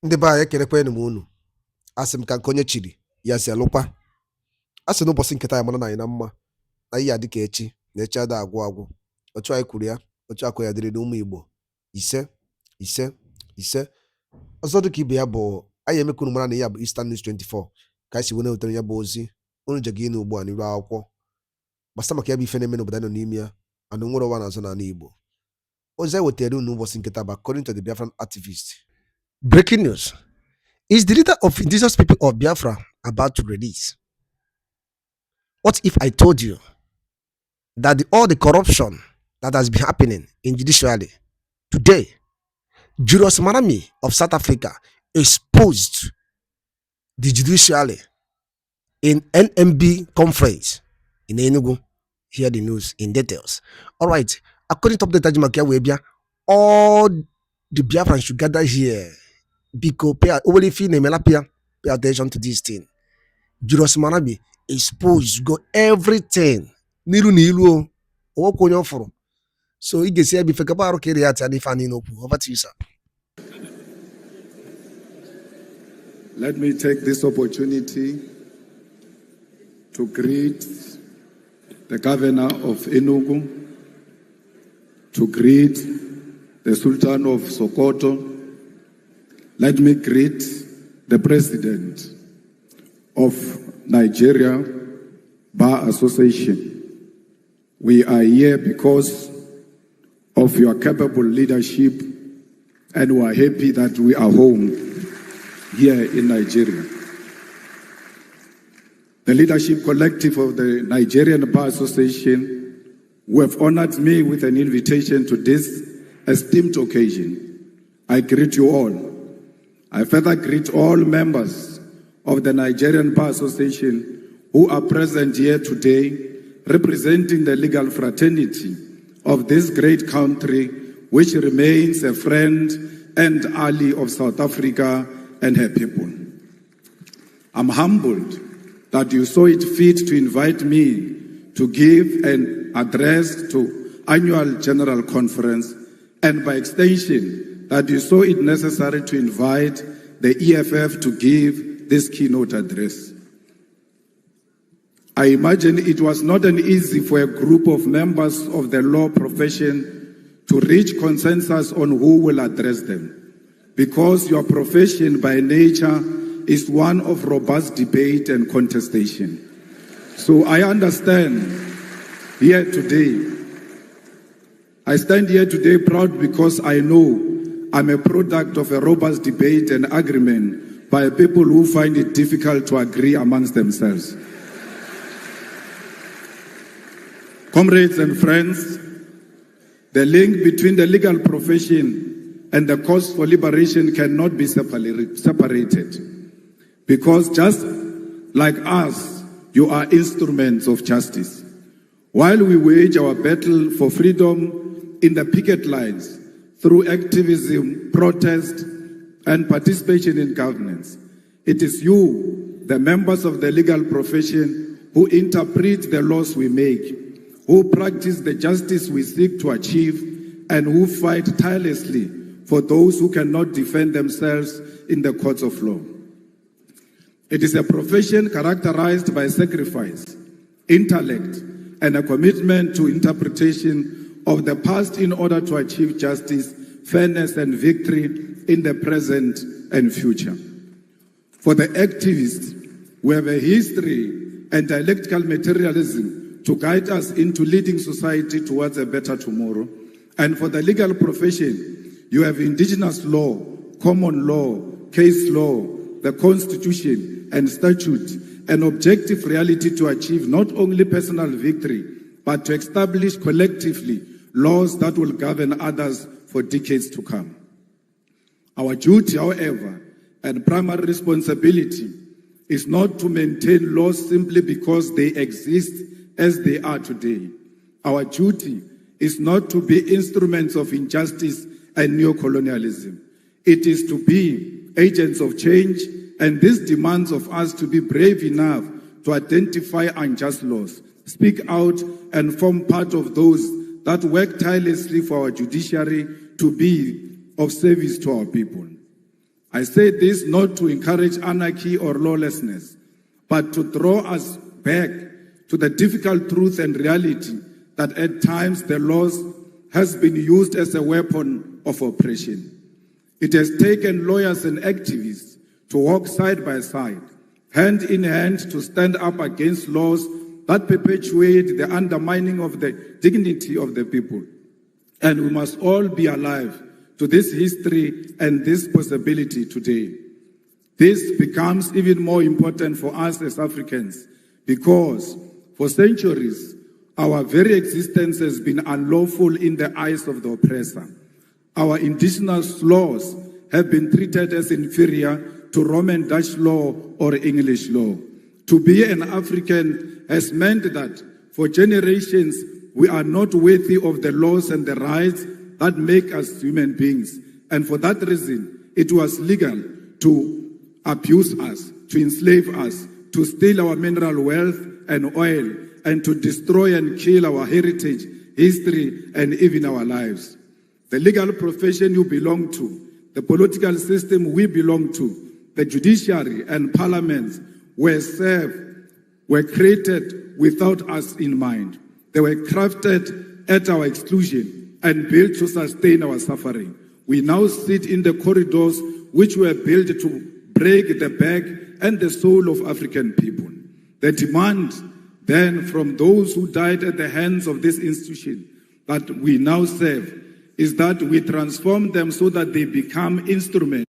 Ndị be anyị ekelekwanụ m unu. Asị m ka nke onye chiri ya si alụkwa. Asị n'ụbọchị nketa ya mara na anyị na mma na ihe adị ka echi na echi ada agwụ agwụ. Otu anyị kwuru ya, otu akụ ya dịrị n'ụmụ Igbo. Ise ọzọ dị ka ibe ya bụ anyị emekunu mara na ya bụ Eastern News 24 ka anyị si wee wetara ya bụ ozi unu je gị ugbu a n'iru akwụkwọ gbasa maka ya bụ ife na-eme n'obodo nọ n'ime ya anụ nwere ụwa n'azụ n'ala Igbo. Ozi anyị wetara unu n'ụbọchị nketa bụ according to the Biafran activist. Breaking news. Is the leader of indigenous people of Biafra about to release? What if I told you that all the corruption that has been happening in Judiciary today, Julius Malema of South Africa exposed the Judiciary in NNAMDI Conference in Enugu? Hear the news in details. All right. According to the Tajimakia Webia, all the Biafrans should gather here because pay attention to this thing. Julius Malema exposed, go everything. Nilu so he gets here before Kabaro Kiriat and Ifani. Over to you, sir. Let me take this opportunity to greet the governor of Enugu, to greet the Sultan of Sokoto. Let me greet the president of Nigeria Bar Association. We are here because of your capable leadership, and we are happy that we are home here in Nigeria. The leadership collective of the Nigerian Bar Association, who have honored me with an invitation to this esteemed occasion, I greet you all. I further greet all members of the Nigerian Bar Association who are present here today, representing the legal fraternity of this great country, which remains a friend and ally of South Africa and her people. I'm humbled that you saw it fit to invite me to give an address to annual general conference, and by extension, that you saw it necessary to invite the EFF to give this keynote address. I imagine it was not an easy for a group of members of the law profession to reach consensus on who will address them, because your profession by nature is one of robust debate and contestation. So I understand here today. I stand here today proud because I know I'm a product of a robust debate and agreement by people who find it difficult to agree amongst themselves. Comrades and friends, the link between the legal profession and the cause for liberation cannot be separated. Because just like us, you are instruments of justice. While we wage our battle for freedom in the picket lines, through activism, protest, and participation in governance, it is you, the members of the legal profession, who interpret the laws we make, who practice the justice we seek to achieve, and who fight tirelessly for those who cannot defend themselves in the courts of law. It is a profession characterized by sacrifice, intellect, and a commitment to interpretation of the past in order to achieve justice, fairness, and victory in the present and future. For the activists, we have a history and dialectical materialism to guide us into leading society towards a better tomorrow. And for the legal profession, you have indigenous law, common law, case law, the Constitution and statute, an objective reality to achieve not only personal victory, but to establish collectively laws that will govern others for decades to come. Our duty, however, and primary responsibility is not to maintain laws simply because they exist as they are today. Our duty is not to be instruments of injustice and neocolonialism. It is to be agents of change, and this demands of us to be brave enough to identify unjust laws, speak out, and form part of those that work tirelessly for our judiciary to be of service to our people. I say this not to encourage anarchy or lawlessness, but to draw us back to the difficult truth and reality that at times the laws has been used as a weapon of oppression. It has taken lawyers and activists to walk side by side, hand in hand, to stand up against laws that perpetuate the undermining of the dignity of the people. And we must all be alive to this history and this possibility today. This becomes even more important for us as Africans because for centuries, our very existence has been unlawful in the eyes of the oppressor. Our indigenous laws have been treated as inferior to Roman Dutch law or English law. To be an African has meant that for generations we are not worthy of the laws and the rights that make us human beings. And for that reason, it was legal to abuse us, to enslave us, to steal our mineral wealth and oil, and to destroy and kill our heritage, history, and even our lives. The legal profession you belong to, the political system we belong to, the judiciary and parliaments were created without us in mind. They were crafted at our exclusion and built to sustain our suffering. We now sit in the corridors which were built to break the back and the soul of African people. The demand then from those who died at the hands of this institution that we now serve is that we transform them so that they become instruments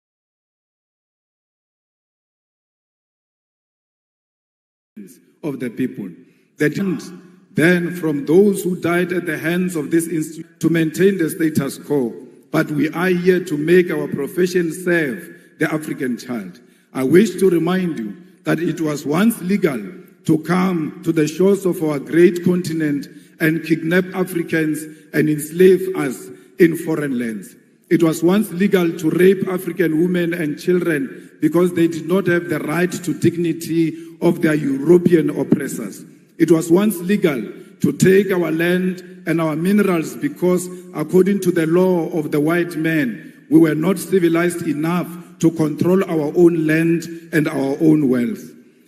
of the people. The demand then from those who died at the hands of this institution to maintain the status quo, but we are here to make our profession serve the African child. I wish to remind you that it was once legal to come to the shores of our great continent and kidnap Africans and enslave us in foreign lands. It was once legal to rape African women and children because they did not have the right to dignity of their European oppressors. It was once legal to take our land and our minerals because, according to the law of the white man, we were not civilized enough to control our own land and our own wealth.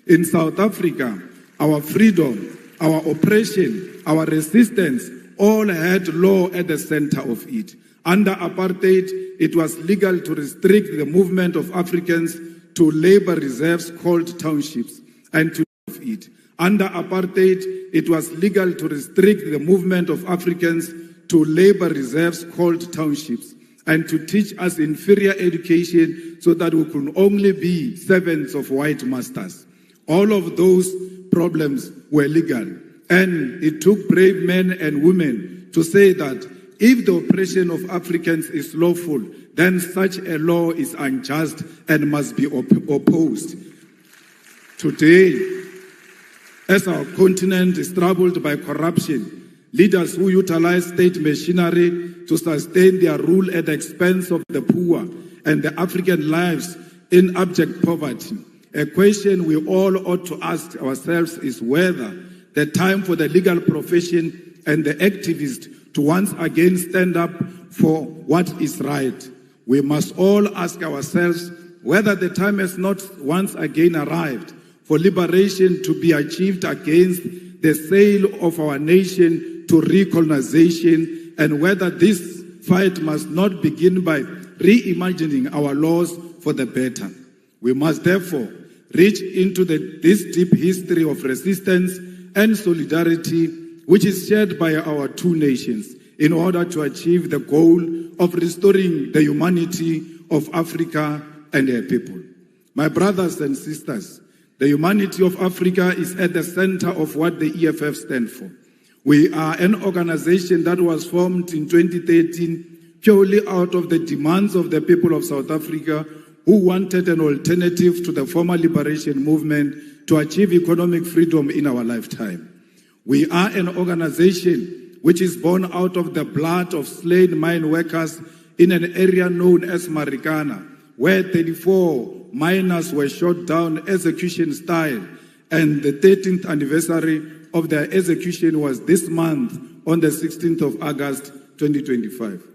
In South Africa, our freedom, our oppression, our resistance all had law at the center of it. Under apartheid, it was legal to restrict the movement of Africans to labor reserves called townships and to it. Under apartheid, it was legal to restrict the movement of Africans to labor reserves called townships and to teach us inferior education so that we could only be servants of white masters. All of those problems were legal, and it took brave men and women to say that if the oppression of Africans is lawful, then such a law is unjust and must be opposed. Today, as our continent is troubled by corruption, leaders who utilize state machinery to sustain their rule at the expense of the poor and the African lives in abject poverty, a question we all ought to ask ourselves is whether the time for the legal profession and the activists to once again stand up for what is right. We must all ask ourselves whether the time has not once again arrived for liberation to be achieved against the sale of our nation to recolonization, and whether this fight must not begin by reimagining our laws for the better. We must therefore reach into this deep history of resistance and solidarity which is shared by our two nations in order to achieve the goal of restoring the humanity of Africa and her people. My brothers and sisters, the humanity of Africa is at the center of what the EFF stands for. We are an organization that was formed in 2013 purely out of the demands of the people of South Africa who wanted an alternative to the former liberation movement to achieve economic freedom in our lifetime. We are an organization which is born out of the blood of slain mine workers in an area known as Marikana, where 34 miners were shot down execution style, and the 13th anniversary of their execution was this month on the 16th of August 2025.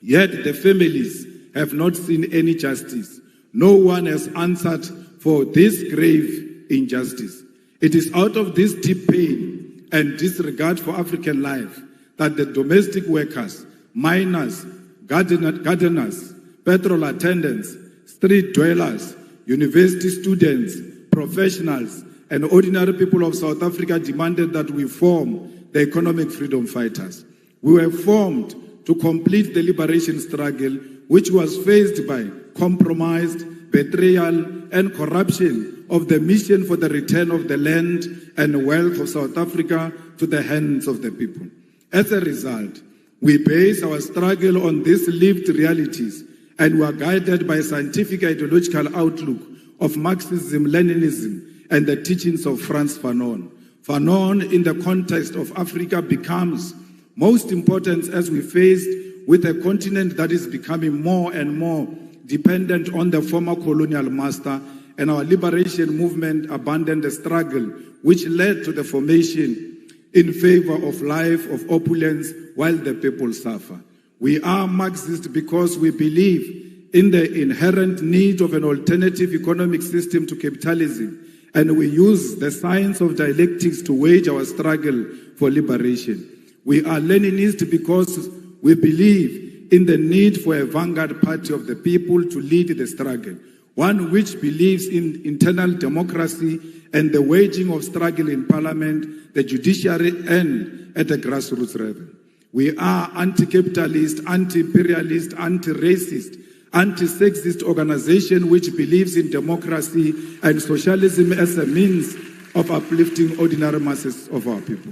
Yet the families have not seen any justice, No one has answered for this grave injustice. It is out of this deep pain and disregard for African life that the domestic workers, miners, gardeners, petrol attendants, street dwellers, university students, professionals, and ordinary people of South Africa demanded that we form the economic freedom fighters. We were formed to complete the liberation struggle, which was faced by compromise, betrayal, and corruption of the mission for the return of the land and wealth of South Africa to the hands of the people. As a result, we base our struggle on these lived realities, and we are guided by a scientific ideological outlook of Marxism, Leninism, and the teachings of Frantz Fanon. Fanon, in the context of Africa, becomes most important as we face with a continent that is becoming more and more dependent on the former colonial master, and our liberation movement abandoned the struggle which led to the formation in favor of life of opulence while the people suffer. We are Marxist because we believe in the inherent need of an alternative economic system to capitalism, and we use the science of dialectics to wage our struggle for liberation. We are Leninist because we believe in the need for a vanguard party of the people to lead the struggle, one which believes in internal democracy and the waging of struggle in parliament, the judiciary, and at the grassroots level. We are anti-capitalist, anti-imperialist, anti-racist, anti-sexist organization which believes in democracy and socialism as a means of uplifting ordinary masses of our people.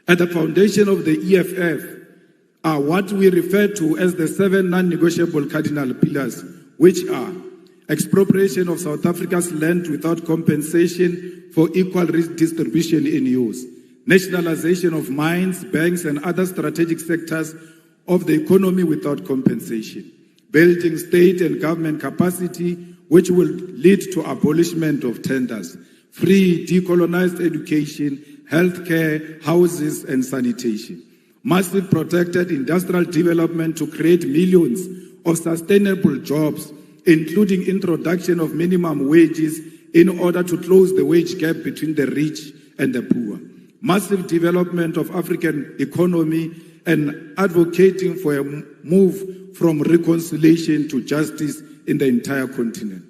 At the foundation of the EFF are what we refer to as the 7 non-negotiable cardinal pillars, which are expropriation of South Africa's land without compensation for equal distribution in use, nationalization of mines, banks, and other strategic sectors of the economy without compensation, building state and government capacity, which will lead to abolishment of tenders, free decolonized education, healthcare, houses, and sanitation, massive protected industrial development to create millions of sustainable jobs, including introduction of minimum wages in order to close the wage gap between the rich and the poor, massive development of African economy, and advocating for a move from reconciliation to justice in the entire continent.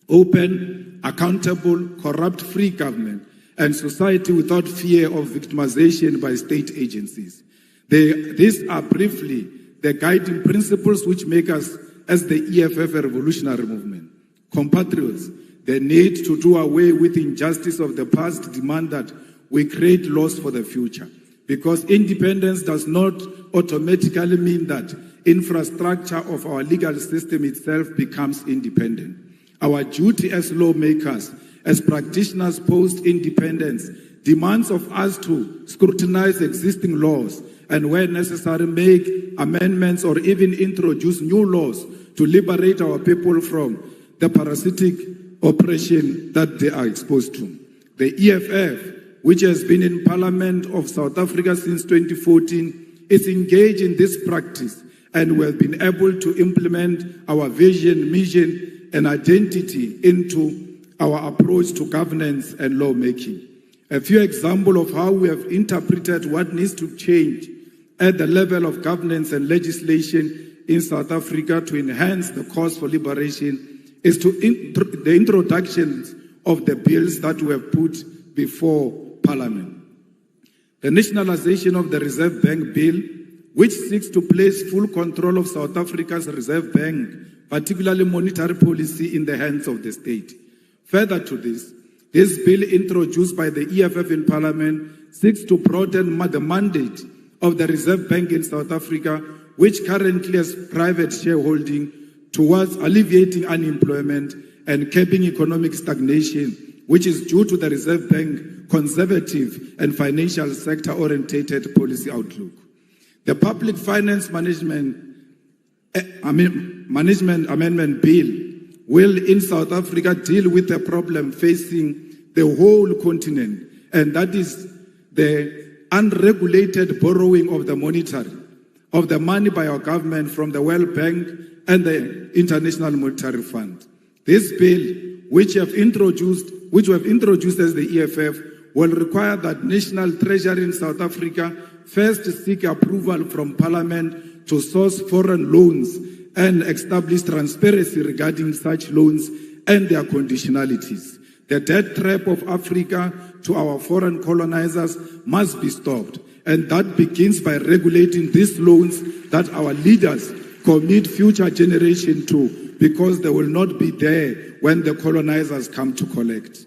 Open, accountable, corrupt-free government, and society without fear of victimization by state agencies. These are briefly the guiding principles which make us, as the EFF, a revolutionary movement. Compatriots, the need to do away with injustice of the past demand that we create laws for the future, because independence does not automatically mean that infrastructure of our legal system itself becomes independent. Our duty as lawmakers, as practitioners post-independence, demands of us to scrutinize existing laws and where necessary make amendments or even introduce new laws to liberate our people from the parasitic oppression that they are exposed to. The EFF, which has been in Parliament of South Africa since 2014, is engaged in this practice, and we have been able to implement our vision, mission, and identity into our approach to governance and lawmaking. A few examples of how we have interpreted what needs to change at the level of governance and legislation in South Africa to enhance the cause for liberation is the introduction of the bills that we have put before Parliament. The nationalization of the Reserve Bank Bill, which seeks to place full control of South Africa's Reserve Bank, particularly monetary policy, in the hands of the state. Further to this bill introduced by the EFF in Parliament seeks to broaden the mandate of the Reserve Bank in South Africa, which currently has private shareholding, towards alleviating unemployment and curbing economic stagnation, which is due to the Reserve Bank conservative and financial sector-orientated policy outlook. The Public Finance Management Amendment Bill will in South Africa deal with a problem facing the whole continent, and that is the unregulated borrowing of the money by our government from the World Bank and the International Monetary Fund. This bill, which we have introduced as the EFF, will require that National Treasury in South Africa first seek approval from Parliament to source foreign loans and establish transparency regarding such loans and their conditionalities. The debt trap of Africa to our foreign colonizers must be stopped, and that begins by regulating these loans that our leaders commit future generations to, because they will not be there when the colonizers come to collect.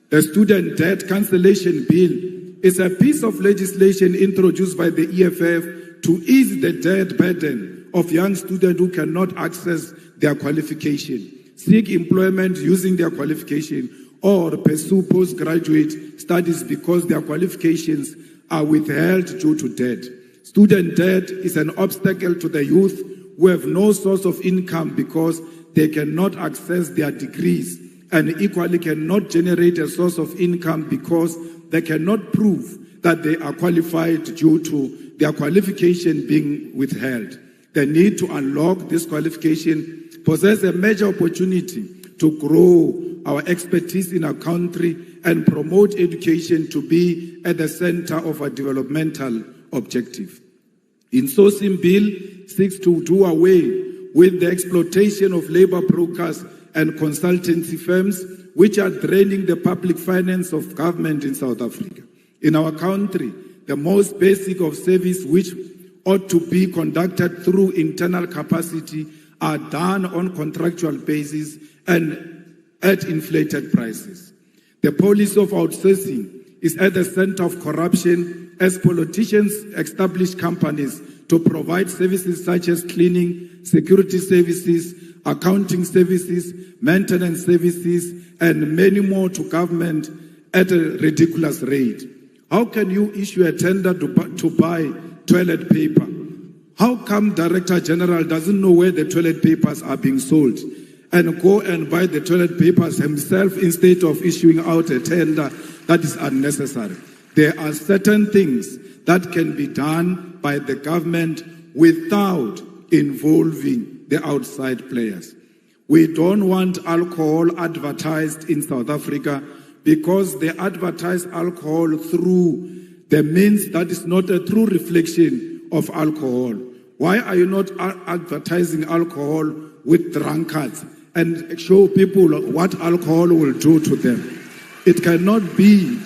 The Student Debt Cancellation Bill is a piece of legislation introduced by the EFF to ease the debt burden of young students who cannot access their qualification, seek employment using their qualification, or pursue postgraduate studies because their qualifications are withheld due to debt. Student debt is an obstacle to the youth who have no source of income because they cannot access their degrees, and equally cannot generate a source of income because they cannot prove that they are qualified due to their qualification being withheld. The need to unlock this qualification possesses a major opportunity to grow our expertise in our country and promote education to be at the center of our developmental objective. Insourcing Bill seeks to do away with the exploitation of labor brokers and consultancy firms which are draining the public finance of government in South Africa. In our country, the most basic of service which ought to be conducted through internal capacity are done on contractual basis and at inflated prices. The policy of outsourcing is at the center of corruption as politicians establish companies to provide services such as cleaning, security services, accounting services, maintenance services, and many more to government at a ridiculous rate. How can you issue a tender to buy toilet paper? How come Director General doesn't know where the toilet papers are being sold and go and buy the toilet papers himself instead of issuing out a tender that is unnecessary? There are certain things that can be done by the government without involving the outside players. We don't want alcohol advertised in South Africa because they advertise alcohol through the means that is not a true reflection of alcohol. Why are you not advertising alcohol with drunkards and show people what alcohol will do to them? It cannot be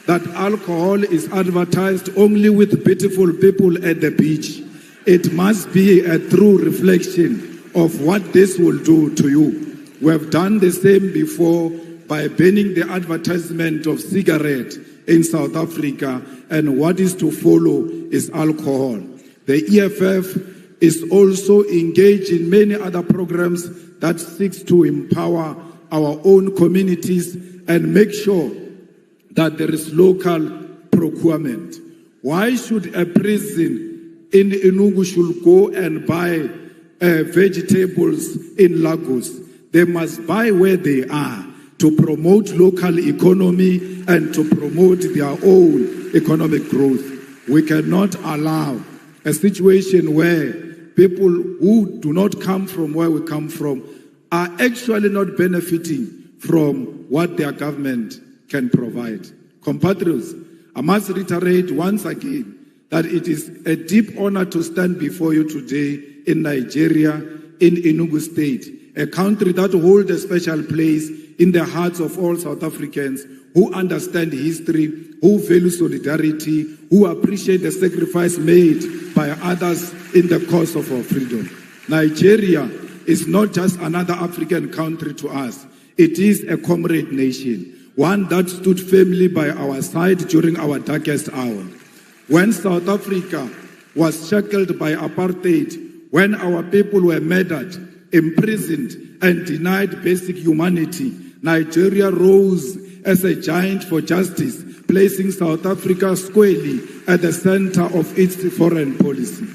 that alcohol is advertised only with beautiful people at the beach. It must be a true reflection of what this will do to you. We have done the same before by banning the advertisement of cigarette in South Africa, and what is to follow is alcohol. The EFF is also engaged in many other programs that seeks to empower our own communities and make sure that there is local procurement. Why should a prison in Enugu should go and buy vegetables in Lagos? They must buy where they are to promote local economy and to promote their own economic growth. We cannot allow a situation where people who do not come from where we come from are actually not benefiting from what their government can provide. Compatriots, I must reiterate once again that it is a deep honor to stand before you today in Nigeria, in Enugu State, a country that holds a special place in the hearts of all South Africans who understand history, who value solidarity, who appreciate the sacrifice made by others in the cause of our freedom. Nigeria is not just another African country to us. It is a comrade nation, one that stood firmly by our side during our darkest hour. When South Africa was shackled by apartheid, when our people were murdered, imprisoned, and denied basic humanity, Nigeria rose as a giant for justice, placing South Africa squarely at the center of its foreign policy.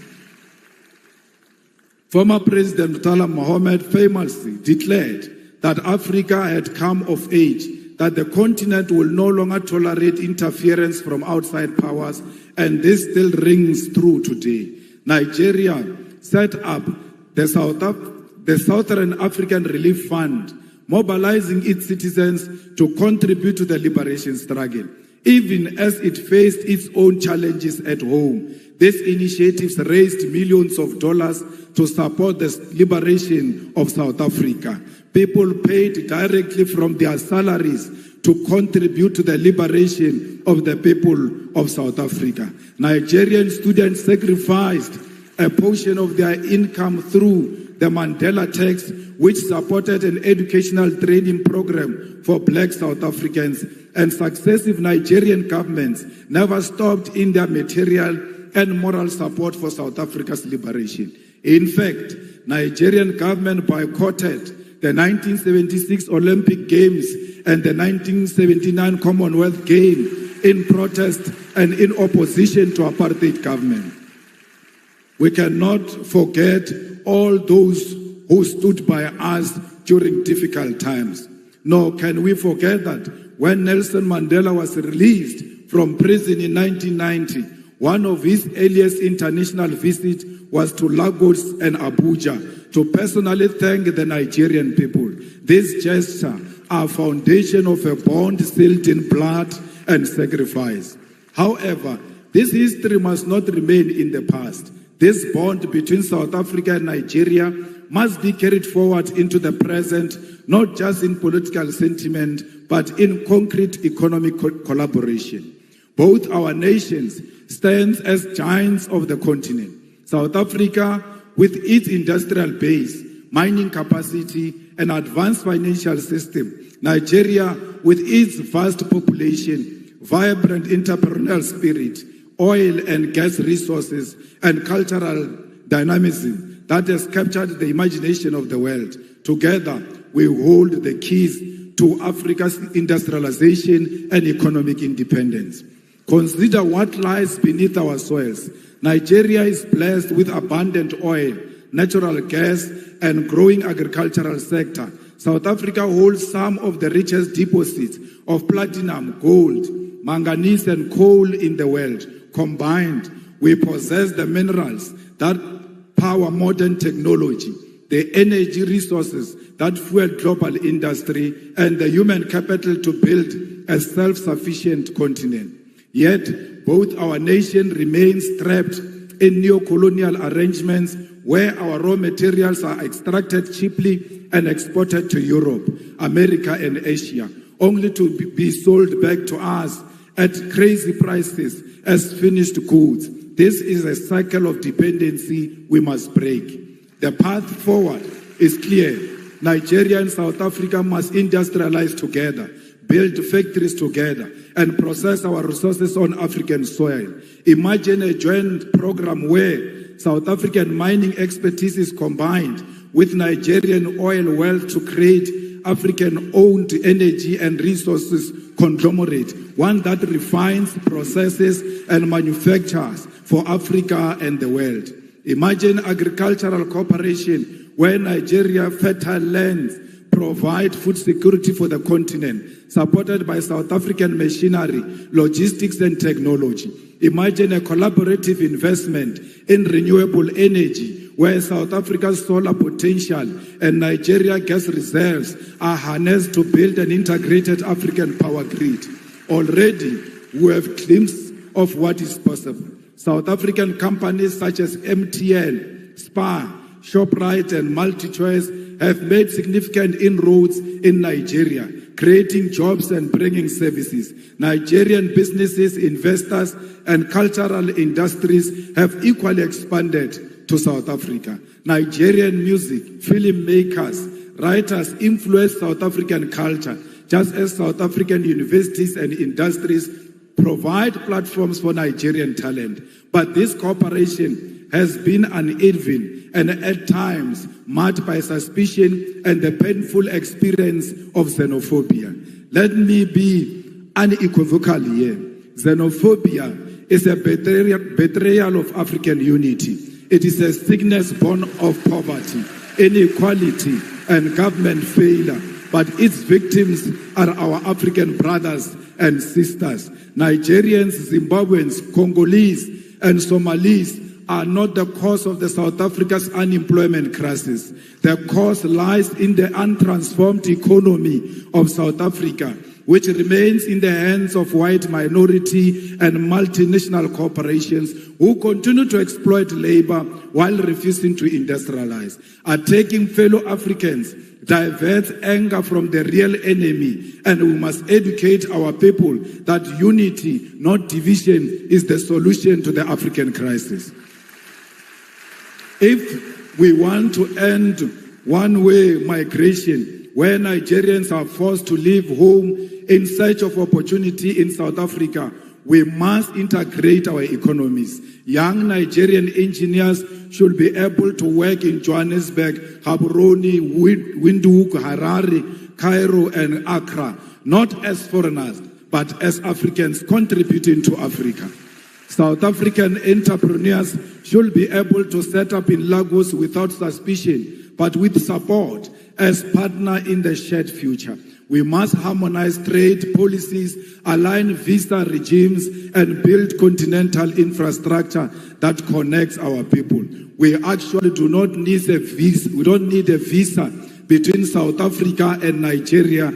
Former President Murtala Mohammed famously declared that Africa had come of age, that the continent will no longer tolerate interference from outside powers, and this still rings true today. Nigeria set up the Southern African Relief Fund, mobilizing its citizens to contribute to the liberation struggle. Even as it faced its own challenges at home, these initiatives raised millions of dollars to support the liberation of South Africa. People paid directly from their salaries to contribute to the liberation of the people of South Africa. Nigerian students sacrificed a portion of their income through the Mandela Tax, which supported an educational training program for black South Africans, and successive Nigerian governments never stopped in their material and moral support for South Africa's liberation. In fact, Nigerian government boycotted the 1976 Olympic Games and the 1979 Commonwealth Games in protest and in opposition to apartheid government. We cannot forget all those who stood by us during difficult times. Nor can we forget that when Nelson Mandela was released from prison in 1990, one of his earliest international visits was to Lagos and Abuja to personally thank the Nigerian people. This gesture are foundation of a bond sealed in blood and sacrifice. However, this history must not remain in the past. This bond between South Africa and Nigeria must be carried forward into the present, not just in political sentiment, but in concrete economic collaboration. Both our nations stand as giants of the continent. South Africa, with its industrial base, mining capacity, and advanced financial system. Nigeria, with its vast population, vibrant entrepreneurial spirit, oil and gas resources, and cultural dynamism that has captured the imagination of the world. Together, we hold the keys to Africa's industrialization and economic independence. Consider what lies beneath our soils. Nigeria is blessed with abundant oil, natural gas, and growing agricultural sector. South Africa holds some of the richest deposits of platinum, gold, manganese, and coal in the world. Combined, we possess the minerals that power modern technology, the energy resources that fuel global industry, and the human capital to build a self-sufficient continent. Yet, both our nation remains trapped in neo-colonial arrangements where our raw materials are extracted cheaply and exported to Europe, America, and Asia, only to be sold back to us at crazy prices as finished goods. This is a cycle of dependency we must break. The path forward is clear. Nigeria and South Africa must industrialize together, build factories together, and process our resources on African soil. Imagine a joint program where South African mining expertise is combined with Nigerian oil wealth to create African-owned energy and resources conglomerate, one that refines, processes, and manufactures for Africa and the world. Imagine agricultural cooperation where Nigeria fertile lands provide food security for the continent, supported by South African machinery, logistics, and technology. Imagine a collaborative investment in renewable energy, where South Africa's solar potential and Nigeria gas reserves are harnessed to build an integrated African power grid. Already, we have glimpses of what is possible. South African companies such as MTN, Spar, ShopRite, and MultiChoice have made significant inroads in Nigeria, creating jobs and bringing services. Nigerian businesses, investors, and cultural industries have equally expanded to South Africa. Nigerian music, filmmakers, writers influence South African culture, just as South African universities and industries provide platforms for Nigerian talent. But this cooperation has been uneven and at times marked by suspicion and the painful experience of xenophobia. Let me be unequivocal here. Xenophobia is a betrayal of African unity. It is a sickness born of poverty, inequality, and government failure. But its victims are our African brothers and sisters. Nigerians, Zimbabweans, Congolese, and Somalis are not the cause of the South Africa's unemployment crisis. The cause lies in the untransformed economy of South Africa, which remains in the hands of white minority and multinational corporations who continue to exploit labor while refusing to industrialize. Attacking fellow Africans diverts anger from the real enemy, and we must educate our people that unity, not division, is the solution to the African crisis. If we want to end one-way migration, where Nigerians are forced to leave home in search of opportunity in South Africa, we must integrate our economies. Young Nigerian engineers should be able to work in Johannesburg, Gaborone, Windhoek, Harare, Cairo, and Accra, not as foreigners, but as Africans contributing to Africa. South African entrepreneurs should be able to set up in Lagos without suspicion, but with support as partner in the shared future. We must harmonize trade policies, align visa regimes, and build continental infrastructure that connects our people. We actually do not need a visa. We don't need a visa between South Africa and Nigeria.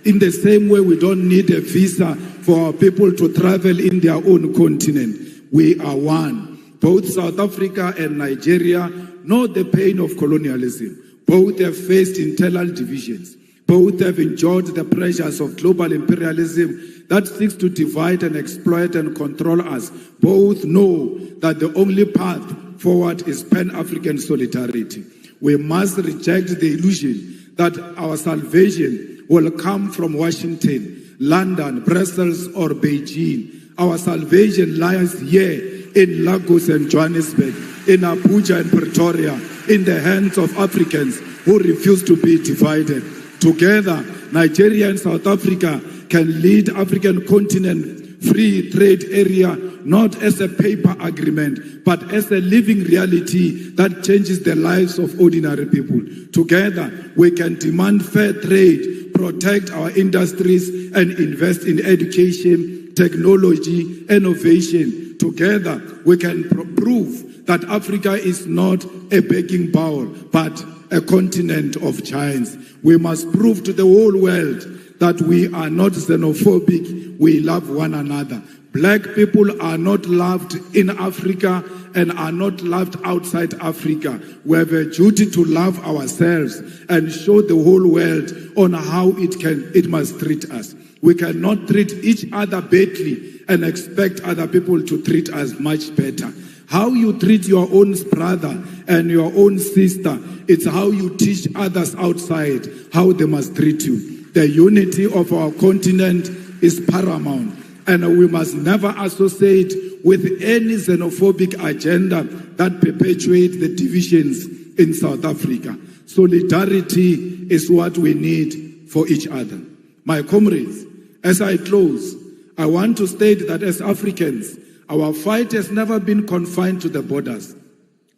In the same way, we don't need a visa for our people to travel in their own continent. We are one. Both South Africa and Nigeria know the pain of colonialism. Both have faced internal divisions. Both have endured the pressures of global imperialism that seeks to divide and exploit and control us. Both know that the only path forward is Pan-African solidarity. We must reject the illusion that our salvation will come from Washington, London, Brussels, or Beijing. Our salvation lies here in Lagos and Johannesburg, in Abuja and Pretoria, in the hands of Africans who refuse to be divided. Together, Nigeria and South Africa can lead African continent free trade area not as a paper agreement, but as a living reality that changes the lives of ordinary people. Together, we can demand fair trade, protect our industries, and invest in education, technology, innovation. Together, we can prove that Africa is not a begging bowl, but a continent of giants. We must prove to the whole world that we are not xenophobic, we love one another. Black people are not loved in Africa and are not loved outside Africa. We have a duty to love ourselves and show the whole world on how it must treat us. We cannot treat each other badly and expect other people to treat us much better. How you treat your own brother and your own sister, it's how you teach others outside how they must treat you. The unity of our continent is paramount, and we must never associate with any xenophobic agenda that perpetuates the divisions in South Africa. Solidarity is what we need for each other. My comrades, as I close, I want to state that as Africans, our fight has never been confined to the borders.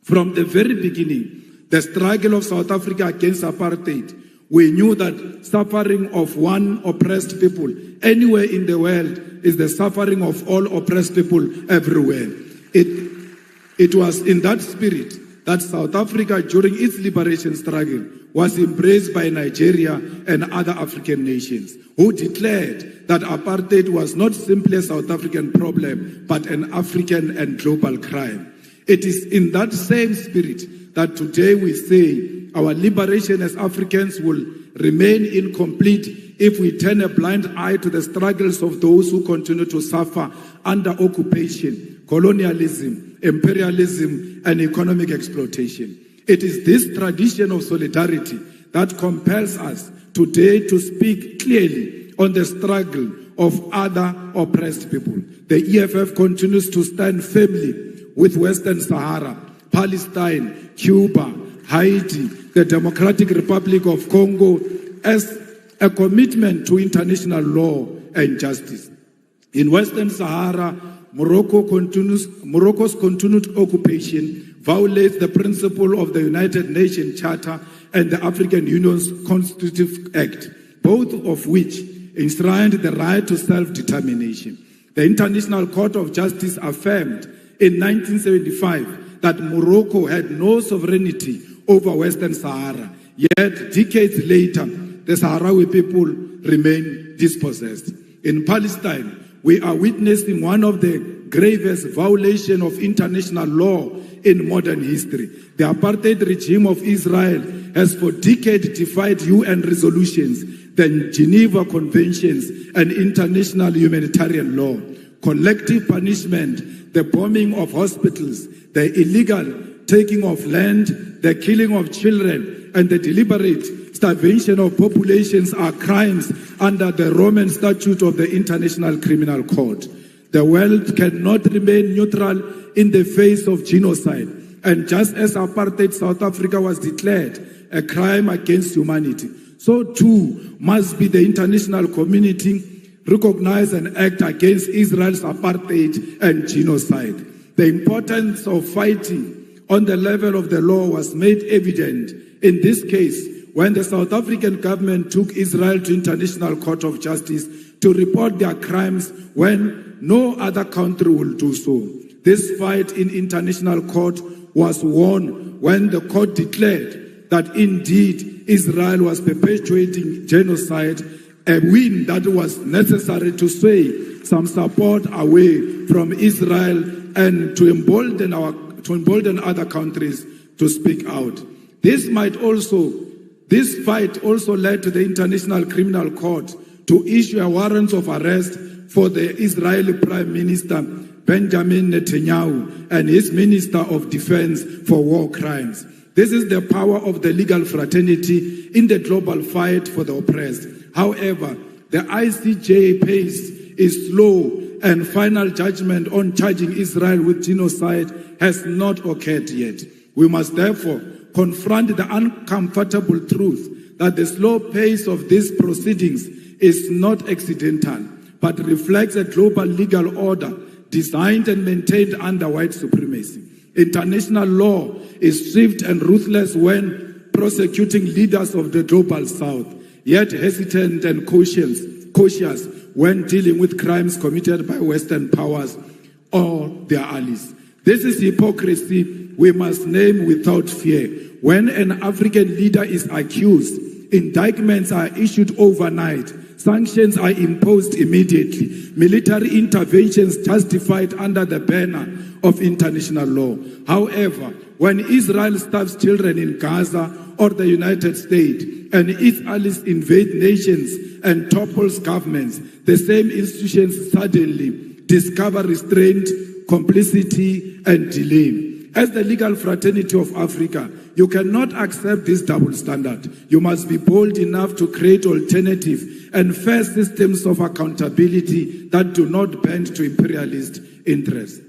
From the very beginning, the struggle of South Africa against apartheid, we knew that suffering of one oppressed people anywhere in the world is the suffering of all oppressed people everywhere. It was in that spirit that South Africa, during its liberation struggle, was embraced by Nigeria and other African nations, who declared that apartheid was not simply a South African problem, but an African and global crime. It is in that same spirit that today we say our liberation as Africans will remain incomplete if we turn a blind eye to the struggles of those who continue to suffer under occupation, colonialism, imperialism, and economic exploitation. It is this tradition of solidarity that compels us today to speak clearly on the struggle of other oppressed people. The EFF continues to stand firmly with Western Sahara, Palestine, Cuba, Haiti, the Democratic Republic of Congo as a commitment to international law and justice. In Western Sahara, Morocco's continued occupation violates the principle of the United Nations Charter and the African Union's Constitutive Act, both of which enshrined the right to self-determination. The International Court of Justice affirmed in 1975 that Morocco had no sovereignty over Western Sahara. Yet, decades later, the Sahrawi people remain dispossessed. In Palestine, we are witnessing one of the gravest violations of international law in modern history. The apartheid regime of Israel has for decades defied UN resolutions, the Geneva Conventions, and international humanitarian law. Collective punishment, the bombing of hospitals, the illegal taking of land, the killing of children, and the deliberate starvation of populations are crimes under the Roman Statute of the International Criminal Court. The world cannot remain neutral in the face of genocide. And just as apartheid South Africa was declared a crime against humanity, so too must be the international community recognize and act against Israel's apartheid and genocide. The importance of fighting on the level of the law was made evident in this case when the South African government took Israel to International Court of Justice to report their crimes when no other country will do so. This fight in international court was won when the court declared that indeed Israel was perpetuating genocide, a win that was necessary to sway some support away from Israel and to embolden other countries to speak out. This fight also led to the International Criminal Court to issue a warrant of arrest for the Israeli Prime Minister Benjamin Netanyahu and his Minister of Defense for war crimes. This is the power of the legal fraternity in the global fight for the oppressed. However, the ICJ pace is slow and final judgment on charging Israel with genocide has not occurred yet. We must therefore confront the uncomfortable truth that the slow pace of these proceedings is not accidental, but reflects a global legal order designed and maintained under white supremacy. International law is swift and ruthless when prosecuting leaders of the global south, yet hesitant and cautious when dealing with crimes committed by Western powers or their allies. This is hypocrisy we must name without fear. When an African leader is accused, indictments are issued overnight, sanctions are imposed immediately, military interventions justified under the banner of international law. However, when Israel starves children in Gaza or the United States and its allies invade nations and topples governments, the same institutions suddenly discover restraint, complicity, and delay. As the legal fraternity of Africa, you cannot accept this double standard. You must be bold enough to create alternative and fair systems of accountability that do not bend to imperialist interests.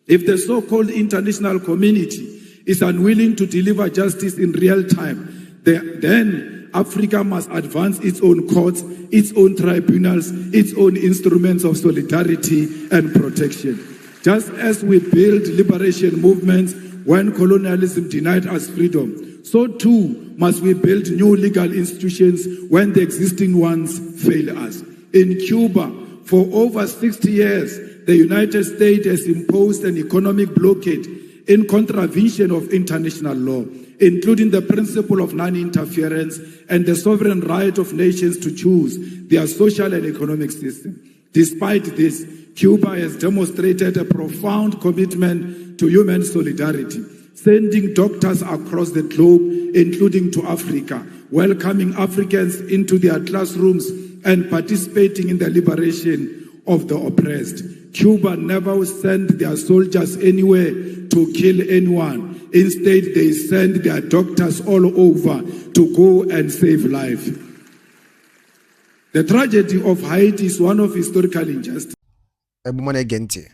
If the so-called international community is unwilling to deliver justice in real time, then Africa must advance its own courts, its own tribunals, its own instruments of solidarity and protection. Just as we build liberation movements when colonialism denied us freedom, so too must we build new legal institutions when the existing ones fail us. In Cuba, for over 60 years, the United States has imposed an economic blockade in contravention of international law, including the principle of non-interference and the sovereign right of nations to choose their social and economic system. Despite this, Cuba has demonstrated a profound commitment to human solidarity, sending doctors across the globe, including to Africa, welcoming Africans into their classrooms and participating in the liberation of the oppressed. Cuba never sent their soldiers anywhere to kill anyone. Instead, they send their doctors all over to go and save life. The tragedy of Haiti is one of historical injustice. Ebumane gente.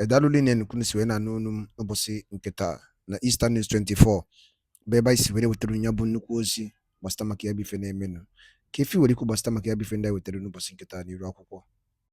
Edaluli ne nkunu siwe na nunum obosi nketa na Eastern News 24. Beba isiwere weturu nyabu nnukwu ozi gbasata maka ya bife na-emenụ. Ka efi were ikwu gbasata maka ya bife ndị a wetara n'ụbọchị nketa n'iru akwụkwọ.